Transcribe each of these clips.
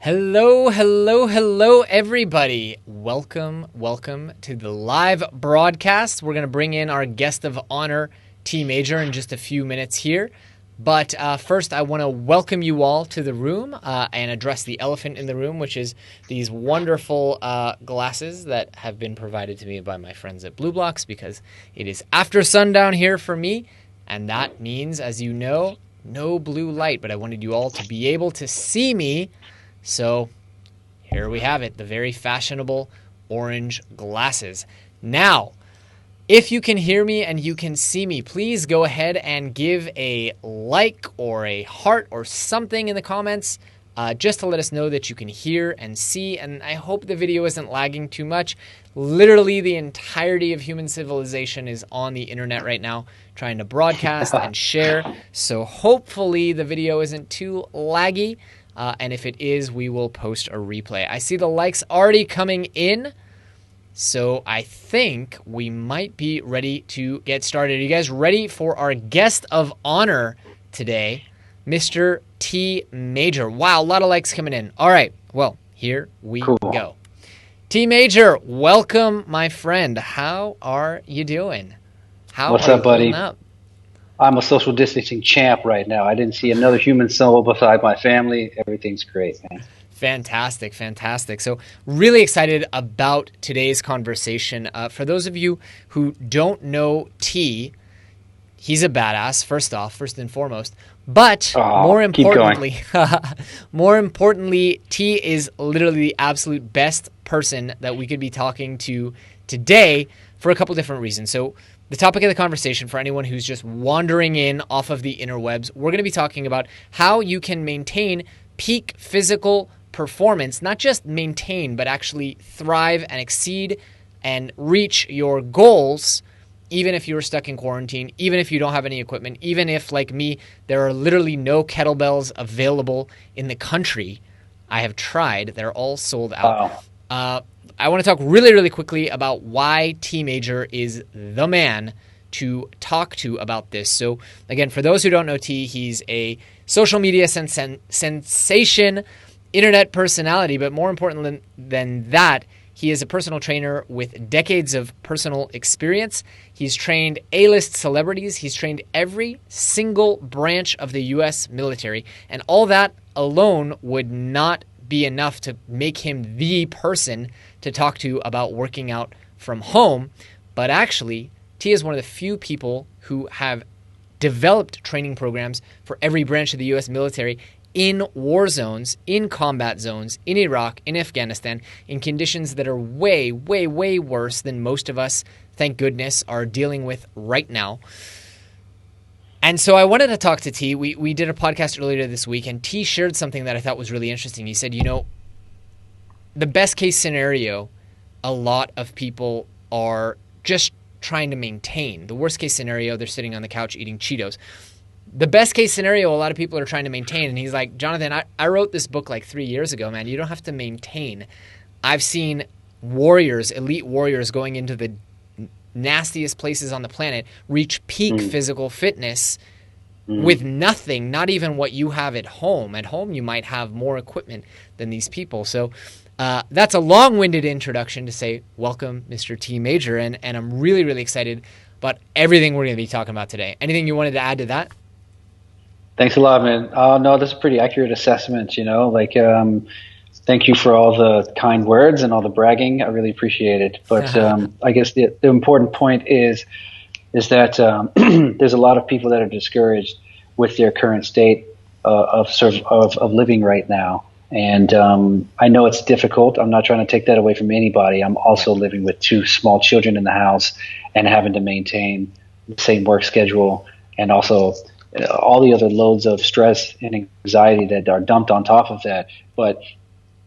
Hello, hello, hello, everybody. Welcome to the live broadcast. We're going to bring in our guest of honor, T Major, in just a few minutes here. But first, I want to welcome you all to the room and address the elephant in the room, which is these wonderful glasses that have been provided to me by my friends at Blue Blocks, because it is after sundown here for me, and that means, as you know, no blue light. But I wanted you all to be able to see me. So here we have it, the very fashionable orange glasses. Now, if you can hear me and you can see me, please go ahead and give a like or a heart or something in the comments just to let us know that you can hear and see. And I hope the video isn't lagging too much. Literally the entirety of human civilization is on the internet right now trying to broadcast and share. So hopefully the video isn't too laggy. And if it is, we will post a replay. I see the likes already coming in, so I think we might be ready to get started. Are you guys ready for our guest of honor today, Mr. T Major? Wow, a lot of likes coming in. All right, well, here we go. T Major, welcome, my friend. How are you doing? What's up, buddy? I'm a social distancing champ right now. I didn't see another human soul beside my family. Everything's great, man. Fantastic, fantastic. So really excited about today's conversation. For those of you who don't know T, he's a badass, first and foremost. But more importantly, T is literally the absolute best person that we could be talking to today for a couple different reasons. So the topic of the conversation, for anyone who's just wandering in off of the interwebs, we're going to be talking about how you can maintain peak physical performance, not just maintain, but actually thrive and exceed and reach your goals, even if you're stuck in quarantine, even if you don't have any equipment, even if, like me, there are literally no kettlebells available in the country. I have tried. They're all sold out. I want to talk really, really quickly about why T Major is the man to talk to about this. So again, for those who don't know T, he's a social media sensation, internet personality, but more important than that, he is a personal trainer with decades of personal experience. He's trained A-list celebrities. He's trained every single branch of the U.S. military, and all that alone would not be enough to make him the person to talk to about working out from home. But actually, T is one of the few people who have developed training programs for every branch of the U.S. military in war zones, in combat zones, in Iraq, in Afghanistan, in conditions that are way, way, way worse than most of us, thank goodness, are dealing with right now. And so I wanted to talk to T. We did a podcast earlier this week, and T shared something that I thought was really interesting. He said, the best case scenario, a lot of people are just trying to maintain. The worst case scenario, they're sitting on the couch eating Cheetos. The best case scenario, a lot of people are trying to maintain. And he's like, Jonathan, I wrote this book like 3 years ago, man. You don't have to maintain. I've seen warriors, elite warriors, going into the nastiest places on the planet, reach peak physical fitness with nothing, not even what you have at home. At home, you might have more equipment than these people. So that's a long-winded introduction to say, welcome, Mr. T Major, and I'm really, really excited about everything we're going to be talking about today. Anything you wanted to add to that? Thanks a lot, man. No, that's a pretty accurate assessment, thank you for all the kind words and all the bragging. I really appreciate it. But I guess the important point is that there's a lot of people that are discouraged with their current state of living right now. And I know it's difficult. I'm not trying to take that away from anybody. I'm also living with 2 small children in the house and having to maintain the same work schedule, and also all the other loads of stress and anxiety that are dumped on top of that. But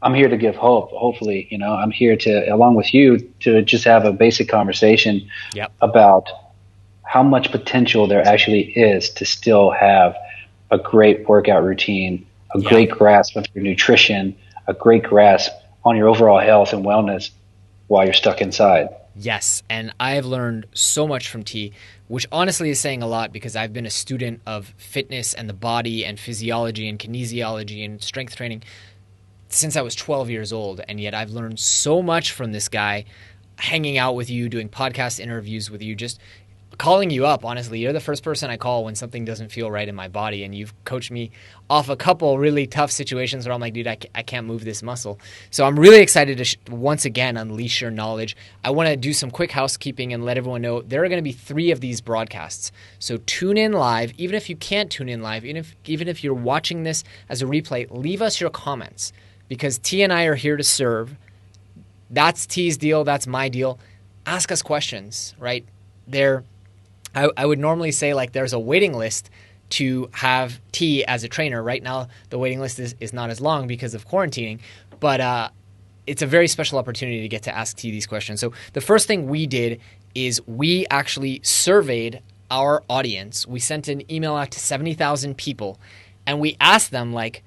I'm here to give hope. Hopefully, I'm here to, along with you, to just have a basic conversation about how much potential there actually is to still have a great workout routine, a great grasp of your nutrition, a great grasp on your overall health and wellness while you're stuck inside. Yes, and I've learned so much from T, which honestly is saying a lot, because I've been a student of fitness and the body and physiology and kinesiology and strength training since I was 12 years old, and yet I've learned so much from this guy, hanging out with you, doing podcast interviews with you, just calling you up. Honestly, you're the first person I call when something doesn't feel right in my body, and you've coached me off a couple really tough situations where I'm like, dude, I can't move this muscle. So I'm really excited to once again unleash your knowledge. I want to do some quick housekeeping and let everyone know there are going to be 3 of these broadcasts. So tune in live. Even if you can't tune in live, even if you're watching this as a replay, leave us your comments, because T and I are here to serve. That's T's deal. That's my deal. Ask us questions, right? I would normally say, like, there's a waiting list to have T as a trainer. Right now, the waiting list is not as long because of quarantining, but it's a very special opportunity to get to ask T these questions. So the first thing we did is we actually surveyed our audience. We sent an email out to 70,000 people, and we asked them, like,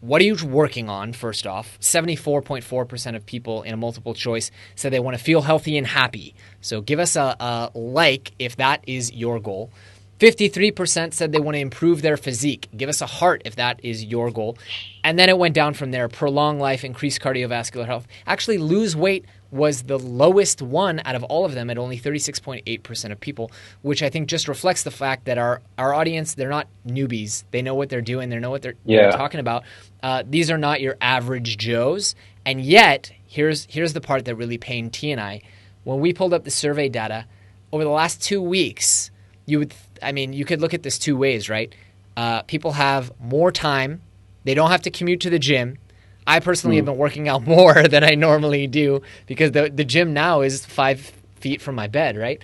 what are you working on, first off? 74.4% of people in a multiple choice said they want to feel healthy and happy. So give us a like if that is your goal. 53% said they want to improve their physique. Give us a heart if that is your goal. And then it went down from there. Prolong life, increase cardiovascular health. Actually, lose weight was the lowest one out of all of them at only 36.8% of people, which I think just reflects the fact that our audience, they're not newbies. They know what they're doing. They know what they're talking about. These are not your average Joes. And yet, here's the part that really pained T and I. When we pulled up the survey data, over the last 2 weeks, you could look at this 2 ways, right? People have more time. They don't have to commute to the gym. I personally have been working out more than I normally do because the gym now is 5 feet from my bed, right?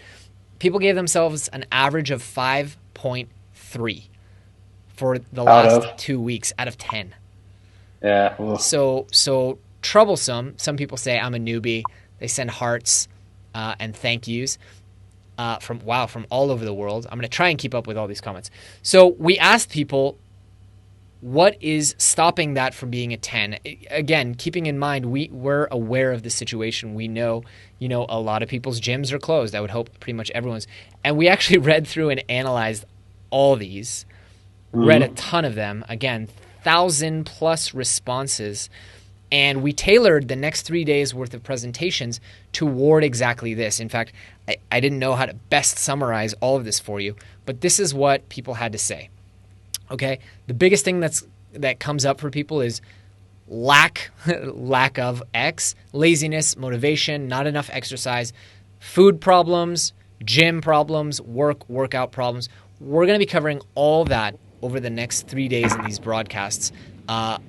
People gave themselves an average of 5.3 for the last 2 weeks out of 10. Yeah. Well. So troublesome. Some people say I'm a newbie. They send hearts and thank yous from all over the world. I'm going to try and keep up with all these comments. So we asked people, what is stopping that from being a 10? Again, keeping in mind, we're aware of the situation. We know, a lot of people's gyms are closed. I would hope pretty much everyone's. And we actually read through and analyzed all these, read a ton of them. Again, 1,000+ responses. And we tailored the next 3 days worth of presentations toward exactly this. In fact, I didn't know how to best summarize all of this for you, but this is what people had to say. Okay, the biggest thing that comes up for people is lack of X, laziness, motivation, not enough exercise, food problems, gym problems, workout problems. We're going to be covering all that over the next 3 days in these broadcasts.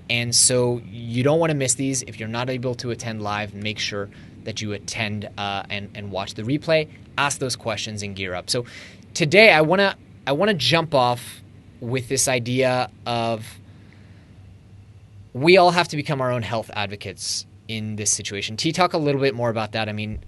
And so you don't want to miss these. If you're not able to attend live, make sure that you attend and watch the replay, ask those questions, and gear up. So today I want to jump off with this idea of we all have to become our own health advocates in this situation. T, talk a little bit more about that. I mean,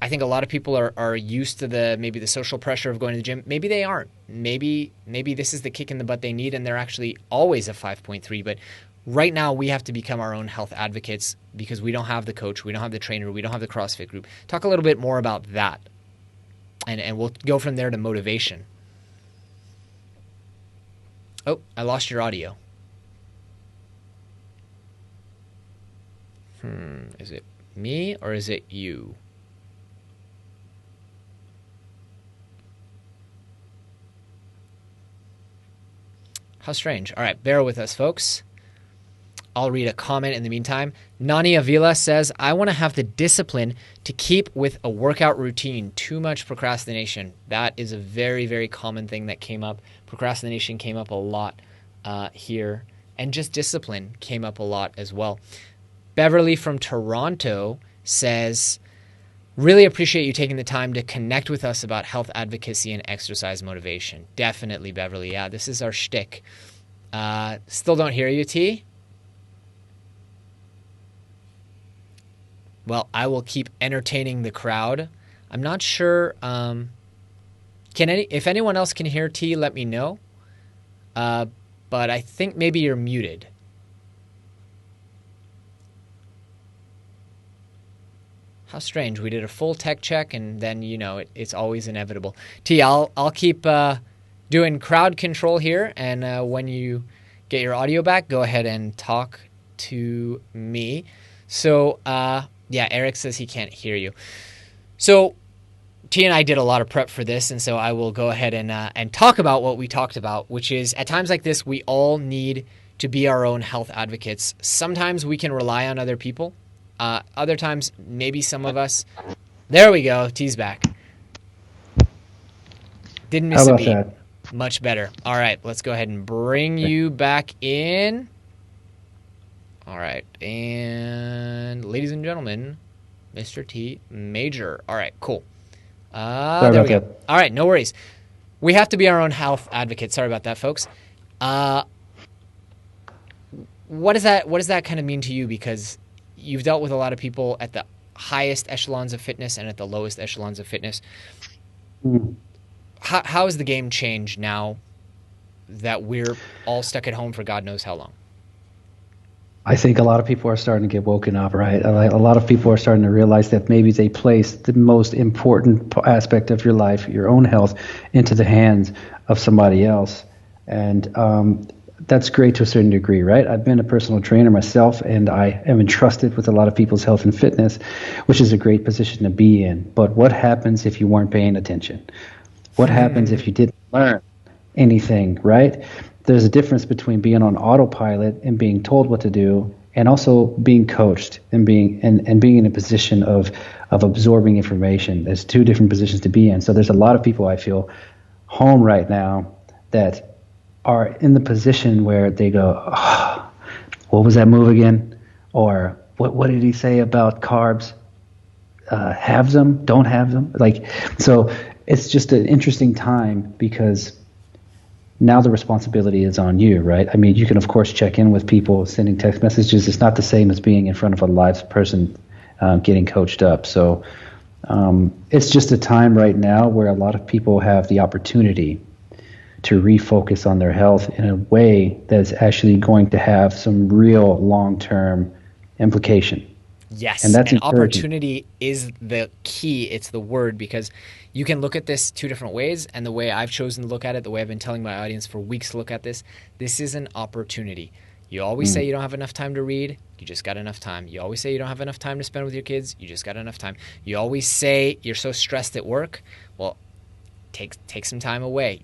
I think a lot of people are used to maybe the social pressure of going to the gym. Maybe they aren't. Maybe this is the kick in the butt they need, and they're actually always a 5.3. But right now, we have to become our own health advocates because we don't have the coach, we don't have the trainer, we don't have the CrossFit group. Talk a little bit more about that, and we'll go from there to motivation. Oh, I lost your audio. Is it me or is it you? How strange. All right, bear with us, folks. I'll read a comment in the meantime. Nani Avila says, I want to have the discipline to keep with a workout routine. Too much procrastination. That is a very, very common thing that came up. Procrastination came up a lot here. And just discipline came up a lot as well. Beverly from Toronto says, really appreciate you taking the time to connect with us about health advocacy and exercise motivation. Definitely, Beverly. Yeah, this is our shtick. Still don't hear you, T? Well, I will keep entertaining the crowd. I'm not sure. If anyone else can hear T, let me know. But I think maybe you're muted. How strange. We did a full tech check, and then, it's always inevitable. T, I'll keep doing crowd control here, and when you get your audio back, go ahead and talk to me. So, yeah, Eric says he can't hear you. So, T and I did a lot of prep for this, and so I will go ahead and talk about what we talked about, which is at times like this, we all need to be our own health advocates. Sometimes we can rely on other people. Other times, maybe some of us. There we go. T's back. Didn't miss a beat. That? Much better. All right, let's go ahead and bring you back in. All right, and ladies and gentlemen, Mr. T Major. All right, cool. There we go. That. All right, no worries. We have to be our own health advocates. Sorry about that, folks. What does that kind of mean to you? Because you've dealt with a lot of people at the highest echelons of fitness and at the lowest echelons of fitness. How has the game changed now that we're all stuck at home for God knows how long? I think a lot of people are starting to get woken up, right? A lot of people are starting to realize that maybe they place the most important aspect of your life, your own health, into the hands of somebody else. And that's great to a certain degree, right? I've been a personal trainer myself, and I am entrusted with a lot of people's health and fitness, which is a great position to be in. But what happens if you weren't paying attention? What happens if you didn't learn anything, right? There's a difference between being on autopilot and being told what to do, and also being coached and being in a position of absorbing information. There's two different positions to be in. So there's a lot of people I feel home right now that are in the position where they go, oh, what was that move again? Or what did he say about carbs? Have them, don't have them. So it's just an interesting time because now the responsibility is on you, right? I mean, you can, of course, check in with people, sending text messages. It's not the same as being in front of a live person getting coached up. So it's just a time right now where a lot of people have the opportunity to refocus on their health in a way that's actually going to have some real long-term implication. Yes, and opportunity is the key. It's the word, because you can look at this two different ways, and the way I've chosen to look at it, the way I've been telling my audience for weeks to look at this is an opportunity. You always say you don't have enough time to read, you just got enough time. You always say you don't have enough time to spend with your kids, you just got enough time. You always say you're so stressed at work, well, take some time away.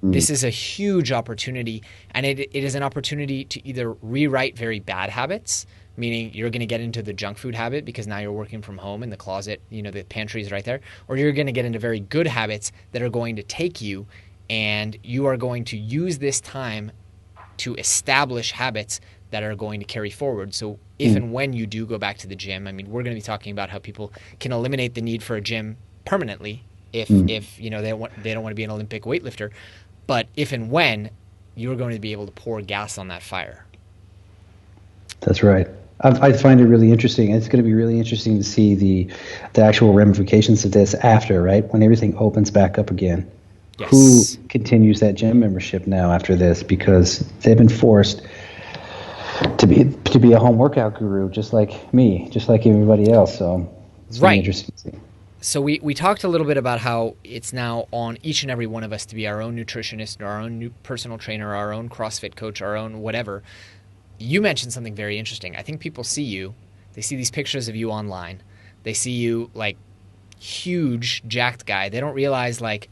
This is a huge opportunity, and it is an opportunity to either rewrite very bad habits, meaning you're going to get into the junk food habit because now you're working from home and the closet, the pantry is right there, or you're going to get into very good habits that are going to take you, and you are going to use this time to establish habits that are going to carry forward. So if and when you do go back to the gym, I mean, we're going to be talking about how people can eliminate the need for a gym permanently if they don't want to be an Olympic weightlifter, but if and when, you're going to be able to pour gas on that fire. That's right. I find it really interesting. It's going to be really interesting to see the actual ramifications of this after, right? When everything opens back up again. Yes. Who continues that gym membership now after this? Because they've been forced to be a home workout guru, just like me, just like everybody else. So it's really interesting to see. So we talked a little bit about how it's now on each and every one of us to be our own nutritionist, our own new personal trainer, our own CrossFit coach, our own whatever. You mentioned something very interesting. I think people see you. They see these pictures of you online. They see you like huge, jacked guy. They don't realize like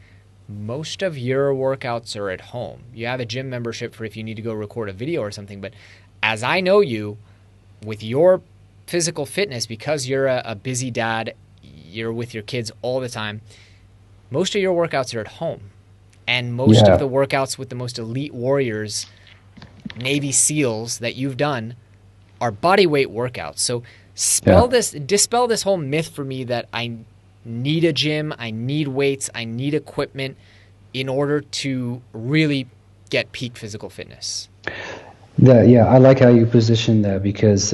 most of your workouts are at home. You have a gym membership for if you need to go record a video or something. But as I know you, with your physical fitness, because you're a busy dad, you're with your kids all the time, most of your workouts are at home. And most of the workouts with the most elite warriors, Navy SEALs that you've done, are body weight workouts. So dispel this whole myth for me that I need a gym, I need weights, I need equipment in order to really get peak physical fitness. I like how you position that, because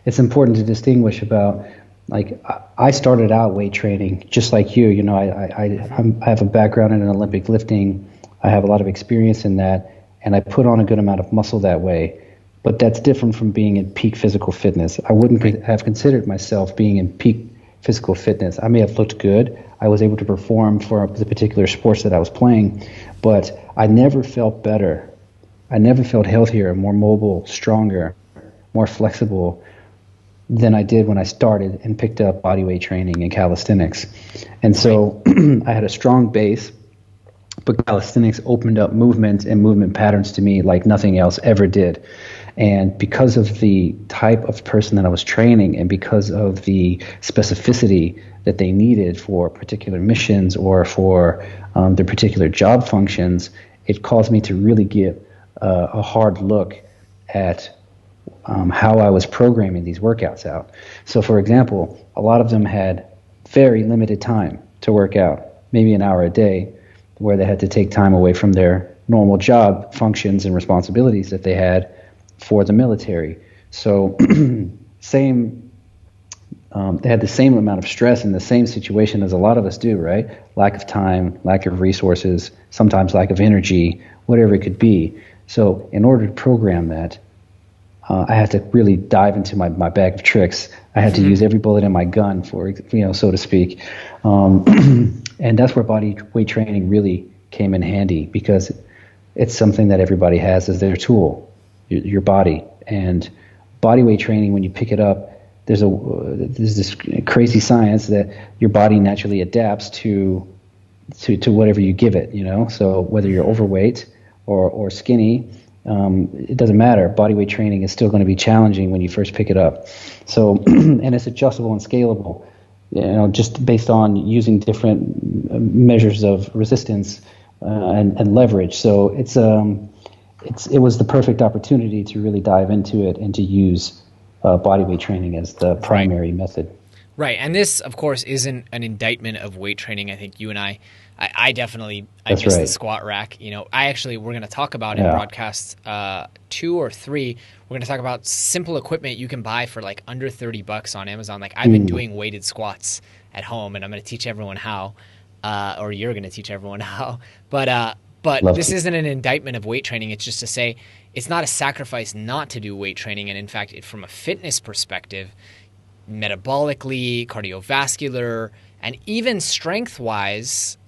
it's important to distinguish about, like, I started out weight training just like you. I have a background in Olympic lifting. I have a lot of experience in that, and I put on a good amount of muscle that way. But that's different from being in peak physical fitness. I wouldn't have considered myself being in peak physical fitness. I may have looked good. I was able to perform for the particular sports that I was playing, but I never felt better. I never felt healthier, more mobile, stronger, more flexible than I did when I started and picked up bodyweight training and calisthenics. And so I had a strong base, but calisthenics opened up movement and movement patterns to me like nothing else ever did. And because of the type of person that I was training and because of the specificity that they needed for particular missions or for their particular job functions, it caused me to really give a hard look at how I was programming these workouts out. So, for example, a lot of them had very limited time to work out, maybe an hour a day, where they had to take time away from their normal job functions and responsibilities that they had for the military. So they had the same amount of stress in the same situation as a lot of us do, right? Lack of time, lack of resources, sometimes lack of energy, whatever it could be. So in order to program that, I had to really dive into my bag of tricks. I had to use every bullet in my gun, so to speak. And that's where body weight training really came in handy, because it's something that everybody has as their tool, your body. And body weight training, when you pick it up, there's this crazy science that your body naturally adapts to whatever you give it. So whether you're overweight or skinny, it doesn't matter. Bodyweight training is still going to be challenging when you first pick it up. So, and it's adjustable and scalable, just based on using different measures of resistance and leverage. So it was the perfect opportunity to really dive into it and to use bodyweight training as the primary method. Right, and this, of course, isn't an indictment of weight training. I think you and I definitely miss the squat rack. We're going to talk about in broadcast 2 or 3. We're going to talk about simple equipment you can buy for like under $30 on Amazon. Like I've been doing weighted squats at home, and I'm going to teach everyone how, or you're going to teach everyone how. But this isn't an indictment of weight training. It's just to say it's not a sacrifice not to do weight training, and in fact, from a fitness perspective, metabolically, cardiovascular, and even strength-wise,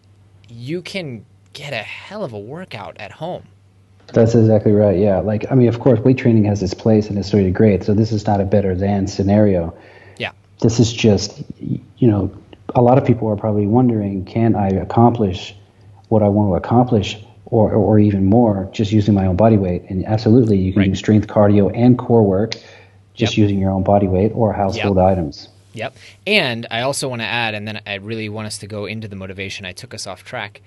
you can get a hell of a workout at home. That's exactly right, yeah. Of course, weight training has its place and it's really great, so this is not a better than scenario. Yeah. This is just, a lot of people are probably wondering, can I accomplish what I want to accomplish or even more just using my own body weight? And absolutely, you can do strength, cardio, and core work just using your own body weight or household items. Yep. And I also want to add, and then I really want us to go into the motivation. I took us off track.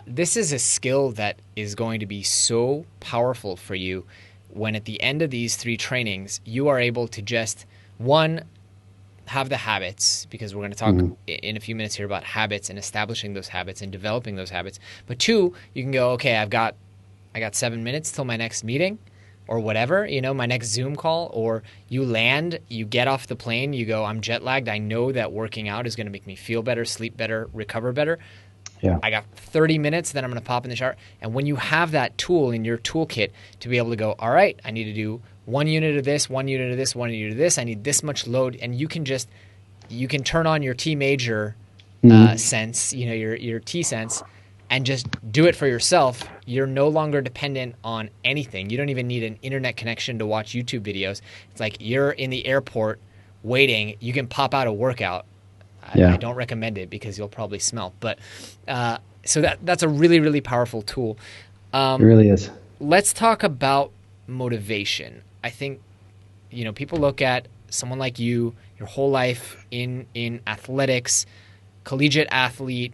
This is a skill that is going to be so powerful for you when at the end of these 3 trainings, you are able to just, 1, have the habits, because we're going to talk in a few minutes here about habits and establishing those habits and developing those habits. But 2, you can go, okay, I got 7 minutes till my next meeting, or whatever, my next Zoom call, or you land, you get off the plane, you go, I'm jet lagged. I know that working out is going to make me feel better, sleep better, recover better. Yeah. I got 30 minutes, then I'm going to pop in the shower. And when you have that tool in your toolkit to be able to go, all right, I need to do 1 unit of this, 1 unit of this, 1 unit of this. I need this much load. And you can turn on your T major sense, your T sense, and just do it for yourself. You're no longer dependent on anything. You don't even need an internet connection to watch YouTube videos. It's like you're in the airport waiting. You can pop out a workout. I don't recommend it because you'll probably smell. But so that's a really, really powerful tool. It really is. Let's talk about motivation. I think, people look at someone like you, your whole life in athletics, collegiate athlete.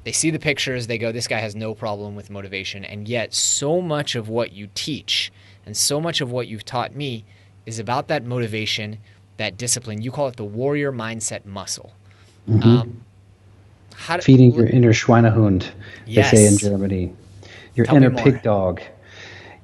They see the pictures, they go, this guy has no problem with motivation. And yet so much of what you teach and so much of what you've taught me is about that motivation, that discipline. You call it the warrior mindset muscle. Feeding your inner Schweinehund, they say in Germany. Your inner pig dog.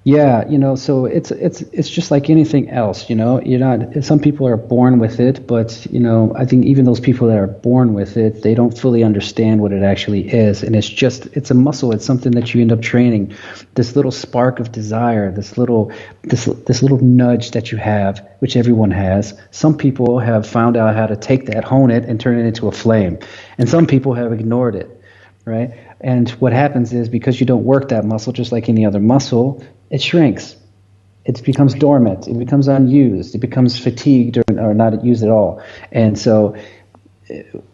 Yeah, so it's just like anything else, you're not, some people are born with it, but, I think even those people that are born with it, they don't fully understand what it actually is. And it's a muscle. It's something that you end up training, this little spark of desire, this little nudge that you have, which everyone has. Some people have found out how to take that, hone it, and turn it into a flame. And some people have ignored it, right? And what happens is, because you don't work that muscle, just like any other muscle, it shrinks. it becomes dormant, it becomes unused, it becomes fatigued or not used at all. And so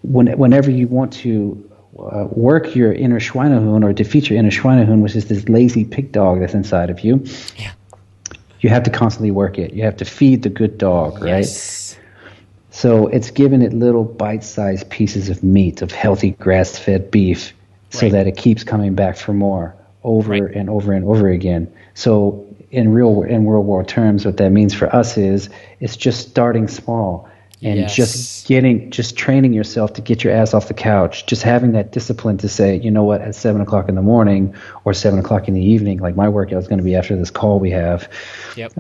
whenever you want to work your inner Schweinehund or defeat your inner Schweinehund, which is this lazy pig dog that's inside of you, Yeah. you have to constantly work it. You have to feed the good dog, right? Yes. So it's giving it little bite-sized pieces of meat, of healthy grass-fed beef, so that it keeps coming back for more over and over and over again. So in World War terms, what that means for us is it's just starting small and just training yourself to get your ass off the couch, just having that discipline to say, you know what, at 7:00 in the morning or 7:00 in the evening, like my workout is going to be after this call we have. Yep.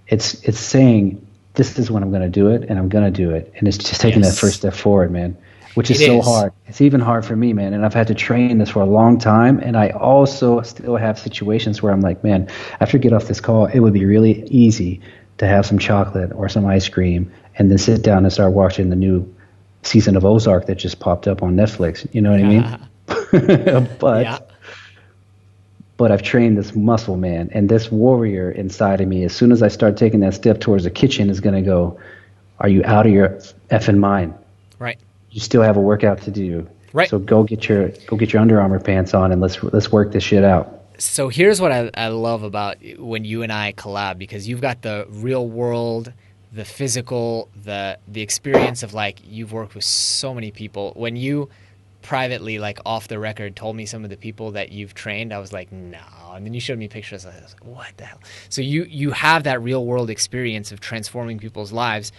It's saying, this is when I'm going to do it, and I'm going to do it. And it's just taking that first step forward, man, which is so hard. It's even hard for me, man. And I've had to train this for a long time. And I also still have situations where I'm like, man, after I get off this call, it would be really easy to have some chocolate or some ice cream and then sit down and start watching the new season of Ozark that just popped up on Netflix. You know what I mean? But I've trained this muscle, man, and this warrior inside of me, as soon as I start taking that step towards the kitchen, is going to go, are you out of your effing mind? Right. You still have a workout to do. Right. So go get your Under Armour pants on and let's work this shit out. So here's what I love about when you and I collab, because you've got the real world, the physical, the experience of, like, you've worked with so many people. When you privately, like off the record, told me some of the people that you've trained, I was like, no. And then you showed me pictures. I was like, what the hell? So you have that real world experience of transforming people's lives.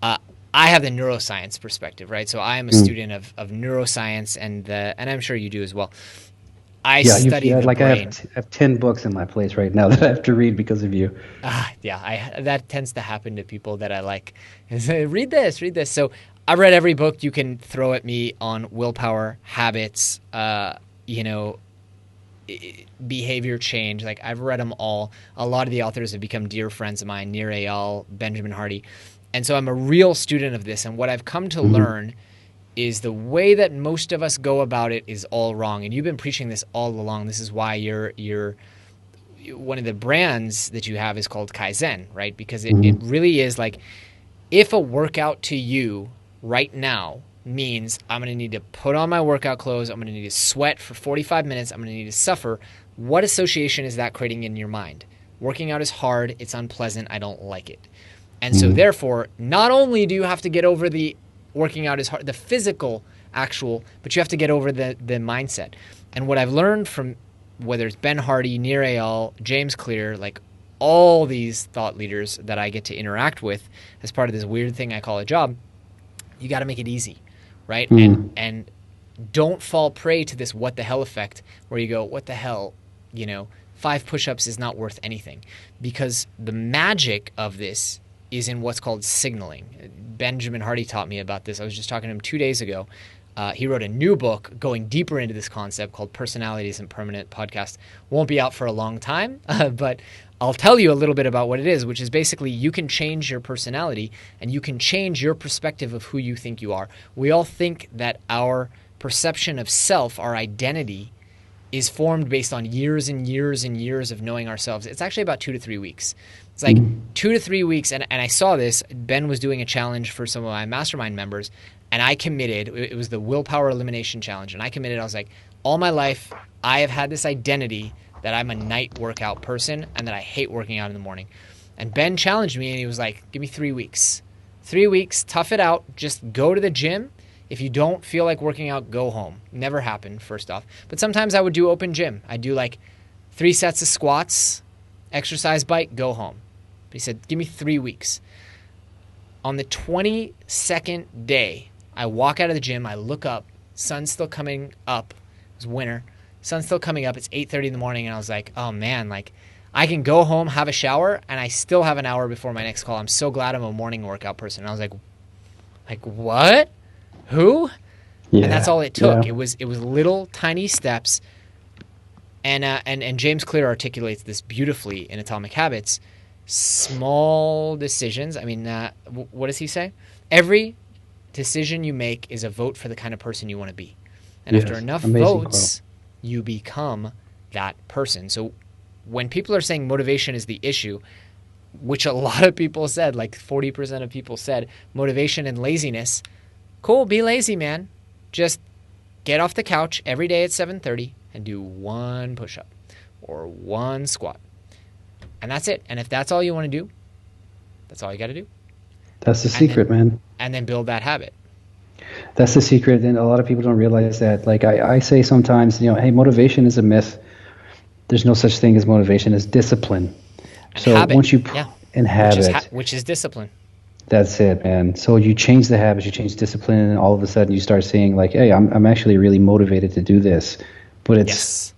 I have the neuroscience perspective, right? So I am a student of neuroscience, and I'm sure you do as well. I study the brain. I have 10 books in my place right now that I have to read because of you. That tends to happen to people that I like. Read this. So I read every book you can throw at me on willpower, habits, behavior change. Like, I've read them all. A lot of the authors have become dear friends of mine, Nir Eyal, Benjamin Hardy. And so I'm a real student of this. And what I've come to learn is the way that most of us go about it is all wrong. And you've been preaching this all along. This is why you're one of the brands that you have is called Kaizen, right? Because it really is like, if a workout to you right now means I'm going to need to put on my workout clothes, I'm going to need to sweat for 45 minutes, I'm going to need to suffer, what association is that creating in your mind? Working out is hard, it's unpleasant, I don't like it. And so therefore, not only do you have to get over the working out is hard, the physical actual, but you have to get over the mindset. And what I've learned from whether it's Ben Hardy, Nir Eyal, James Clear, like all these thought leaders that I get to interact with as part of this weird thing I call a job, you got to make it easy, right? And don't fall prey to this what the hell effect where you go, what the hell, 5 push-ups is not worth anything. Because the magic of this is in what's called signaling. Benjamin Hardy taught me about this. I was just talking to him 2 days ago. He wrote a new book going deeper into this concept called Personality Isn't Permanent. Podcast won't be out for a long time, but I'll tell you a little bit about what it is, which is basically you can change your personality and you can change your perspective of who you think you are. We all think that our perception of self, our identity, is formed based on years and years and years of knowing ourselves. It's actually about 2 to 3 weeks. It's like 2 to 3 weeks, and I saw this. Ben was doing a challenge for some of my mastermind members, and I committed. It was the Willpower Elimination Challenge, and I committed. I was like, all my life, I have had this identity that I'm a night workout person and that I hate working out in the morning. And Ben challenged me, and he was like, give me 3 weeks. 3 weeks, tough it out, just go to the gym. If you don't feel like working out, go home. Never happened, first off. But sometimes I would do open gym. I'd do like 3 sets of squats, exercise bike, go home. But he said, give me 3 weeks. On the 22nd day, I walk out of the gym, I look up, sun's still coming up. It was winter. Sun's still coming up. It's 8:30 in the morning, and I was like, oh man, like I can go home, have a shower, and I still have an hour before my next call. I'm so glad I'm a morning workout person. And I was like what? Who? Yeah, and that's all it took. Yeah. It was little tiny steps. And James Clear articulates this beautifully in Atomic Habits. Small decisions. I mean, what does he say? Every decision you make is a vote for the kind of person you want to be. And after enough votes, you become that person. So when people are saying motivation is the issue, which a lot of people said, like 40% of people said, motivation and laziness, cool, be lazy, man. Just get off the couch every day at 7:30 and do one push-up or one squat. And that's it. And if that's all you want to do, that's all you got to do. That's the secret, man. And then build that habit. That's the secret, and a lot of people don't realize that. Like I say sometimes, hey, motivation is a myth. There's no such thing as motivation as discipline. And so habit. once you Which is discipline. That's it, man. So you change the habits, you change discipline, and all of a sudden you start seeing like, hey, I'm actually really motivated to do this. But it's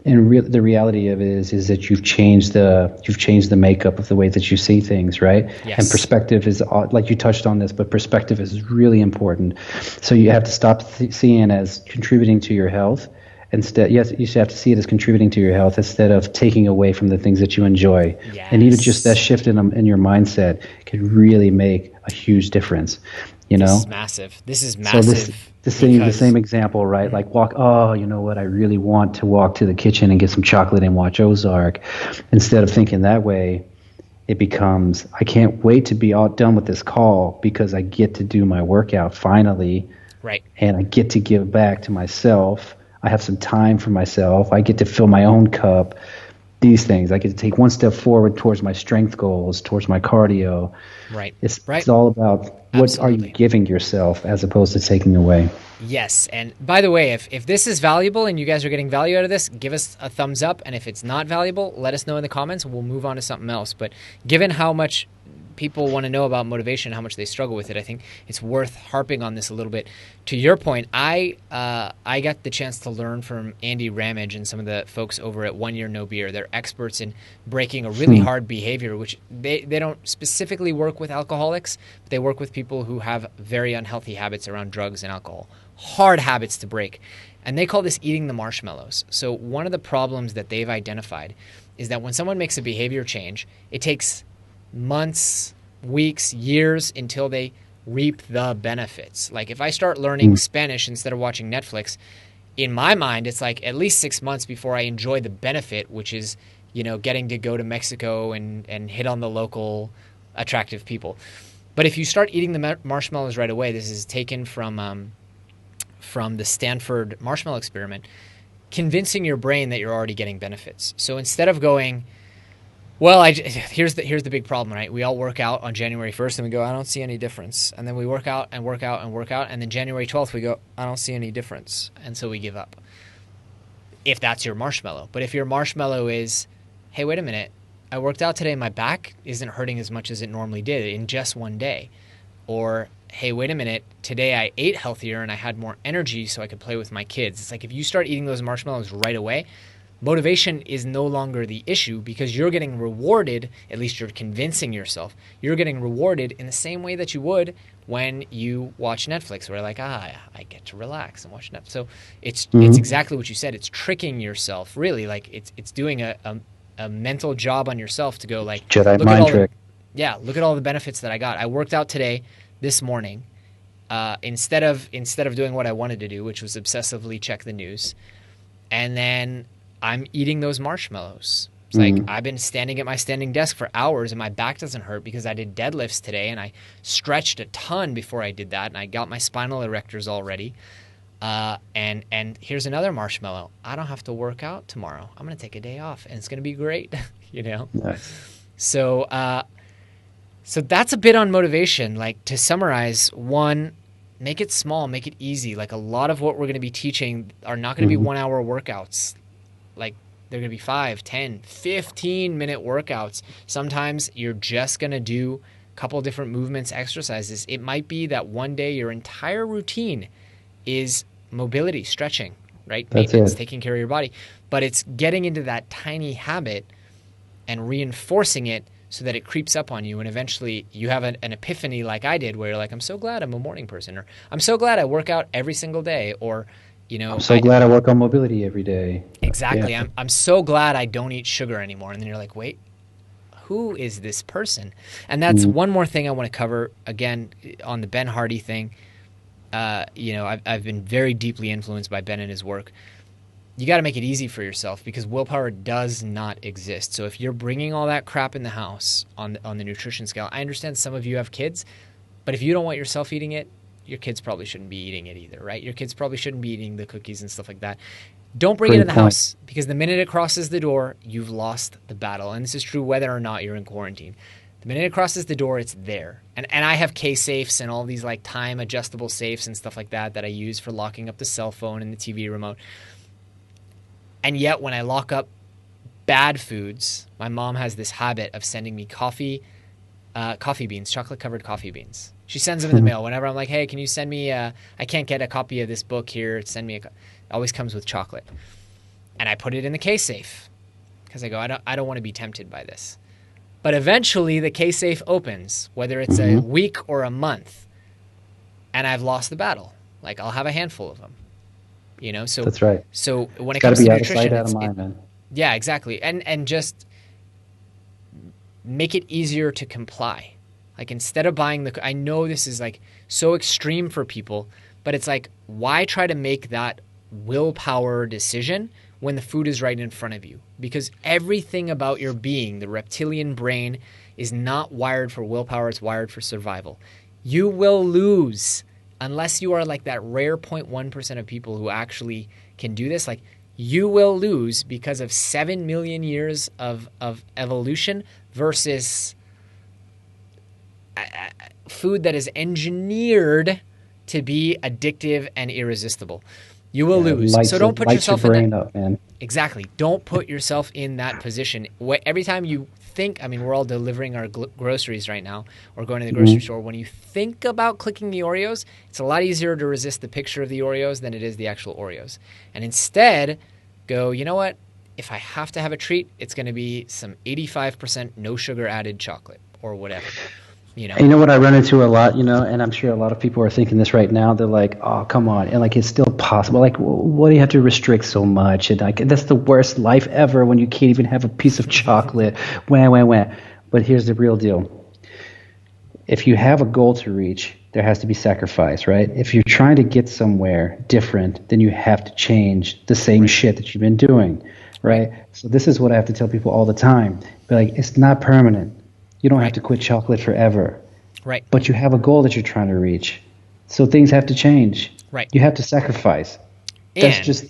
the reality of it is that you've changed the makeup of the way that you see things, right? Yes. And perspective is, like you touched on this, but perspective is really important. So you have to stop seeing it as contributing to your health. Instead, yes, you should have to see it as contributing to your health instead of taking away from the things that you enjoy. Yes. And even just that shift in your mindset can really make a huge difference. This is massive. So the same example, right? Like you know what? I really want to walk to the kitchen and get some chocolate and watch Ozark. Instead of thinking that way, it becomes, I can't wait to be all done with this call because I get to do my workout finally. Right. And I get to give back to myself. I have some time for myself. I get to fill my own cup. These things. I get to take one step forward towards my strength goals, towards my cardio. Right. It's all about what are you giving yourself as opposed to taking away. Yes. And by the way, if this is valuable and you guys are getting value out of this, give us a thumbs up. And if it's not valuable, let us know in the comments. We'll move on to something else. But given how much people want to know about motivation, how much they struggle with it, I think it's worth harping on this a little bit. To your point, I got the chance to learn from Andy Ramage and some of the folks over at 1 Year No Beer. They're experts in breaking a really hard behavior, which they don't specifically work with alcoholics, but they work with people who have very unhealthy habits around drugs and alcohol, hard habits to break. And they call this eating the marshmallows. So one of the problems that they've identified is that when someone makes a behavior change, it takes months, weeks, years until they reap the benefits. Like if I start learning Spanish instead of watching Netflix, in my mind, it's like at least 6 months before I enjoy the benefit, which is, getting to go to Mexico and hit on the local attractive people. But if you start eating the marshmallows right away, this is taken from the Stanford marshmallow experiment, convincing your brain that you're already getting benefits. So instead of going, well, here's the big problem, right? We all work out on January 1st and we go, I don't see any difference. And then we work out and work out and work out. And then January 12th, we go, I don't see any difference. And so we give up. If that's your marshmallow. But if your marshmallow is, hey, wait a minute, I worked out today, my back isn't hurting as much as it normally did in just one day. Or, hey, wait a minute, today I ate healthier and I had more energy so I could play with my kids. It's like if you start eating those marshmallows right away, motivation is no longer the issue because you're getting rewarded, at least you're convincing yourself, you're getting rewarded in the same way that you would when you watch Netflix, where like, I get to relax and watch Netflix. So it's exactly what you said. It's tricking yourself, really. Like it's doing a mental job on yourself to go like, Jedi mind trick. Look at all the benefits that I got. I worked out today, this morning, instead of doing what I wanted to do, which was obsessively check the news, and then I'm eating those marshmallows. It's like I've been standing at my standing desk for hours and my back doesn't hurt because I did deadlifts today and I stretched a ton before I did that and I got my spinal erectors all ready. And here's another marshmallow. I don't have to work out tomorrow. I'm going to take a day off and it's going to be great, Nice. So that's a bit on motivation. Like to summarize, one, make it small, make it easy. Like a lot of what we're going to be teaching are not going to be 1 hour workouts. Like they're going to be 5, 10, 15-minute workouts. Sometimes you're just going to do a couple different movements, exercises. It might be that one day your entire routine is mobility, stretching, right? Maintenance, taking care of your body. But it's getting into that tiny habit and reinforcing it so that it creeps up on you. And eventually you have an epiphany like I did where you're like, I'm so glad I'm a morning person, or I'm so glad I work out every single day, or I'm so glad I work on mobility every day. Exactly. Yeah. I'm so glad I don't eat sugar anymore. And then you're like, wait, who is this person? And that's one more thing I want to cover, again, on the Ben Hardy thing. I've been very deeply influenced by Ben and his work. you got to make it easy for yourself, because willpower does not exist. So if you're bringing all that crap in the house on the nutrition scale, I understand some of you have kids, but if you don't want yourself eating it, your kids probably shouldn't be eating it either, right? Your kids probably shouldn't be eating the cookies and stuff like that. Don't bring it in the house, because the minute it crosses the door, you've lost the battle. And this is true whether or not you're in quarantine. The minute it crosses the door, it's there. And I have case safes and all these like time adjustable safes and stuff like that I use for locking up the cell phone and the TV remote. And yet when I lock up bad foods, my mom has this habit of sending me coffee beans, chocolate-covered coffee beans. She sends them in the mail. Whenever I'm like, hey, can you send me I can't get a copy of this book here. Send me it always comes with chocolate. And I put it in the case safe because I go, I don't want to be tempted by this. But eventually the case safe opens, whether it's a week or a month, and I've lost the battle. Like I'll have a handful of them. You know, so that's right. So when it comes to nutrition, out of sight, out of mind, man. Yeah, exactly. And just make it easier to comply. Like instead of buying I know this is like so extreme for people, but it's like, why try to make that willpower decision when the food is right in front of you? Because everything about your being, the reptilian brain, is not wired for willpower, it's wired for survival. You will lose unless you are like that rare 0.1% of people who actually can do this. Like you will lose because of 7 million years of evolution versus food that is engineered to be addictive and irresistible. You will lose. So don't put yourself in that. Up, man. Exactly. Don't put yourself in that position. Every time you think, I mean, we're all delivering our groceries right now or going to the grocery store. When you think about clicking the Oreos, it's a lot easier to resist the picture of the Oreos than it is the actual Oreos. And instead, go, you know what? If I have to have a treat, it's going to be some 85% no sugar added chocolate or whatever. You know what I run into a lot, and I'm sure a lot of people are thinking this right now. They're like, oh, come on. And like, it's still possible. Like, what do you have to restrict so much? And like, that's the worst life ever when you can't even have a piece of chocolate. Wah. But here's the real deal. If you have a goal to reach, there has to be sacrifice, right? If you're trying to get somewhere different, then you have to change the same shit that you've been doing, right? So this is what I have to tell people all the time. But like, it's not permanent. You don't have to quit chocolate forever. Right. But you have a goal that you're trying to reach. So things have to change. Right. You have to sacrifice. That's just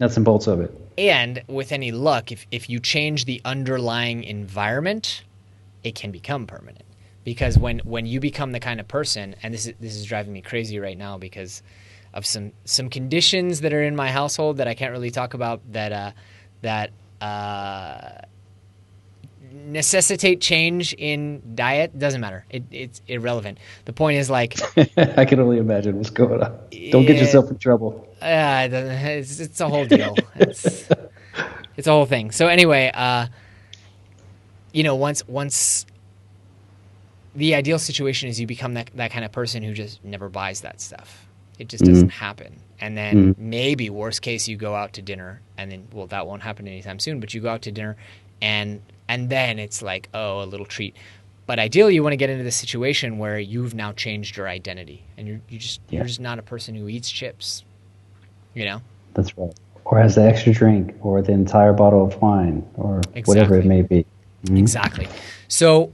nuts and bolts of it. And with any luck, if you change the underlying environment, it can become permanent. Because when you become the kind of person, and this is driving me crazy right now because of some conditions that are in my household that I can't really talk about that necessitate change in diet. Doesn't matter. It's irrelevant. The point is like I can only imagine what's going on. Don't get yourself in trouble. It's a whole deal. It's a whole thing. So anyway, once the ideal situation is you become that kind of person who just never buys that stuff. It just doesn't happen. And then maybe worst case you go out to dinner and then that won't happen anytime soon, but you go out to dinner and then it's like, oh, a little treat. But ideally, you want to get into the situation where you've now changed your identity, and you're just not a person who eats chips. That's right. Or has the extra drink, or the entire bottle of wine, or whatever it may be. Exactly. So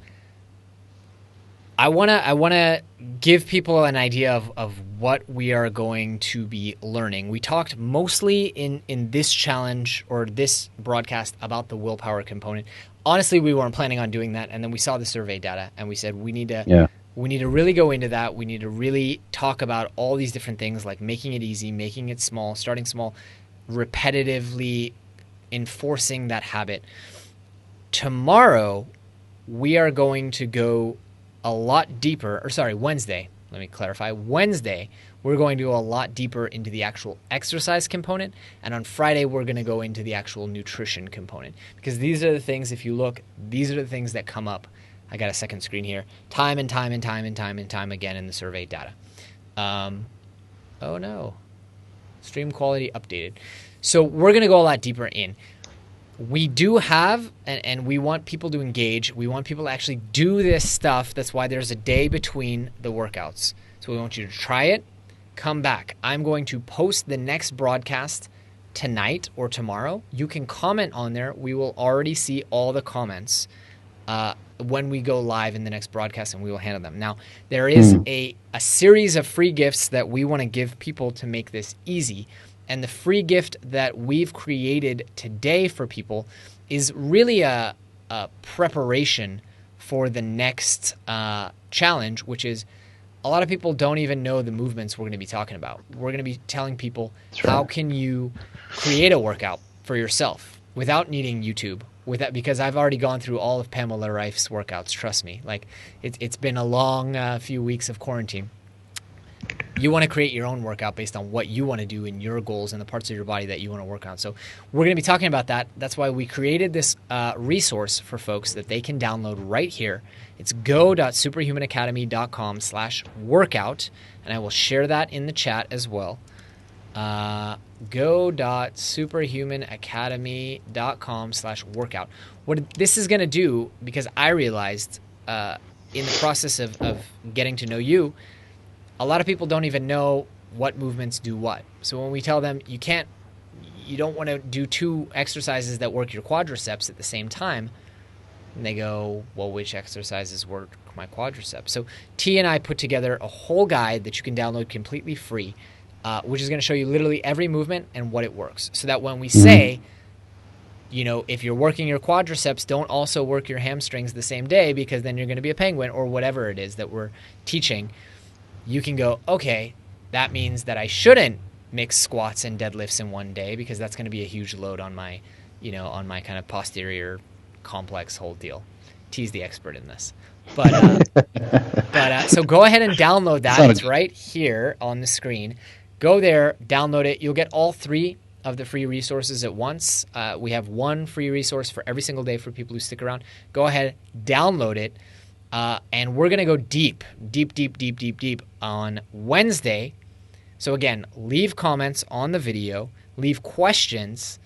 I wanna give people an idea of what we are going to be learning. We talked mostly in this challenge or this broadcast about the willpower component. Honestly, we weren't planning on doing that, and then we saw the survey data, and we said we need to really go into that. We need to really talk about all these different things, like making it easy, making it small, starting small, repetitively enforcing that habit. Tomorrow, we are going to go a lot deeper, Wednesday, let me clarify. Wednesday, we're going to go a lot deeper into the actual exercise component. And on Friday, we're going to go into the actual nutrition component. Because these are the things, if you look, these are the things that come up. I got a second screen here. Time and time again in the survey data. Oh no. Stream quality updated. So we're going to go a lot deeper in. We do have, and we want people to engage. We want people to actually do this stuff. That's why there's a day between the workouts. So we want you to try it, come back. I'm going to post the next broadcast tonight or tomorrow, you can comment on there. We will already see all the comments when we go live in the next broadcast, and we will handle them. Now, there is a series of free gifts that we want to give people to make this easy. And the free gift that we've created today for people is really a preparation for the next challenge, which is a lot of people don't even know the movements we're going to be talking about. We're going to be telling people how can you create a workout for yourself without needing YouTube, because I've already gone through all of Pamela Reif's workouts. Trust me, like it's been a long few weeks of quarantine. You want to create your own workout based on what you want to do and your goals and the parts of your body that you want to work on. So we're going to be talking about that. That's why we created this resource for folks that they can download right here. It's go.superhumanacademy.com/workout, and I will share that in the chat as well. Go.superhumanacademy.com/workout. What this is going to do, because I realized in the process of getting to know you, a lot of people don't even know what movements do what. So when we tell them you don't want to do 2 exercises that work your quadriceps at the same time, and they go, well, which exercises work my quadriceps? So T and I put together a whole guide that you can download completely free, which is going to show you literally every movement and what it works. So that when we say, if you're working your quadriceps, don't also work your hamstrings the same day, because then you're going to be a penguin, or whatever it is that we're teaching. You can go, okay, that means that I shouldn't mix squats and deadlifts in one day, because that's going to be a huge load on my, on my kind of posterior complex whole deal. T's the expert in this. But so go ahead and download that. It's right here on the screen. Go there, download it. You'll get all 3 of the free resources at once. We have 1 free resource for every single day for people who stick around. Go ahead, download it. And we're going to go deep on Wednesday. So again, leave comments on the video, leave questions.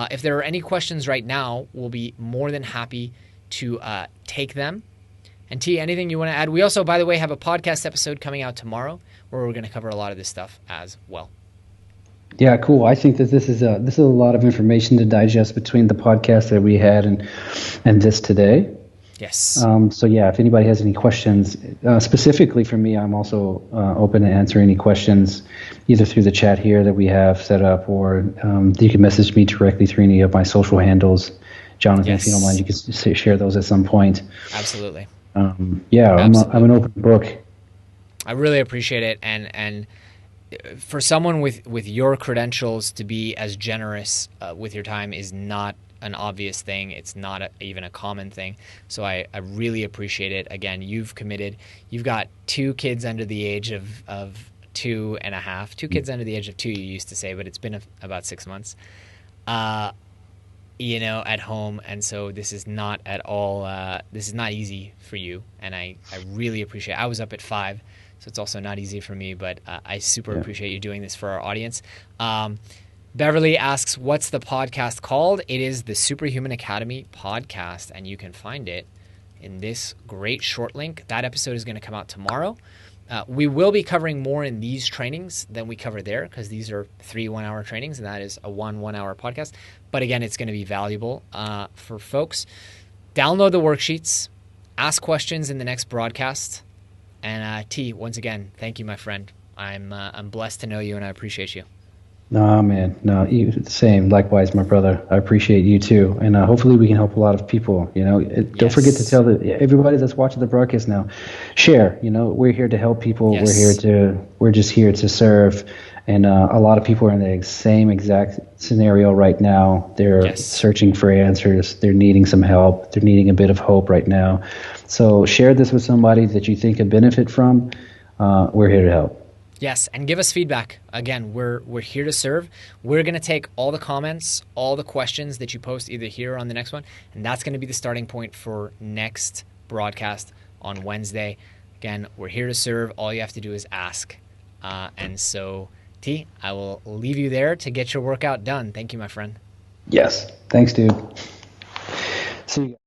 If there are any questions right now, we'll be more than happy to take them. And T, anything you want to add? We also, by the way, have a podcast episode coming out tomorrow where we're going to cover a lot of this stuff as well. Yeah, cool. I think that this is a lot of information to digest between the podcast that we had and this today. Yes. So yeah, if anybody has any questions, specifically for me, I'm also open to answer any questions either through the chat here that we have set up, or you can message me directly through any of my social handles. Jonathan, if you don't mind, you can share those at some point. Absolutely. Absolutely. I'm an open book. I really appreciate it, and for someone with your credentials to be as generous with your time is not an obvious thing. It's not even a common thing. So I really appreciate it. Again, you've committed. You've got 2 kids under the age of 2.5. 2 kids under the age of 2, you used to say, but it's been about 6 months, at home. And so this is not at all, this is not easy for you. And I really appreciate it. I was up at 5, so it's also not easy for me, but I super appreciate you doing this for our audience. Beverly asks, what's the podcast called? It is the Superhuman Academy podcast, and you can find it in this great short link. That episode is going to come out tomorrow. We will be covering more in these trainings than we cover there, because these are 3 one-hour trainings, and that is a 1-hour podcast. But again, it's going to be valuable for folks. Download the worksheets, ask questions in the next broadcast. And T, once again, thank you, my friend. I'm blessed to know you, and I appreciate you. No, man. No, same. Likewise, my brother. I appreciate you too. And hopefully we can help a lot of people. Don't forget to tell everybody that's watching the broadcast now, share. We're here to help people. Yes. We're just here to serve. And a lot of people are in the same exact scenario right now. They're searching for answers. They're needing some help. They're needing a bit of hope right now. So share this with somebody that you think could benefit from. We're here to help. Yes, and give us feedback. Again, we're here to serve. We're going to take all the comments, all the questions that you post either here or on the next one, and that's going to be the starting point for next broadcast on Wednesday. Again, we're here to serve. All you have to do is ask. And so, T, I will leave you there to get your workout done. Thank you, my friend. Yes. Thanks, dude. See you.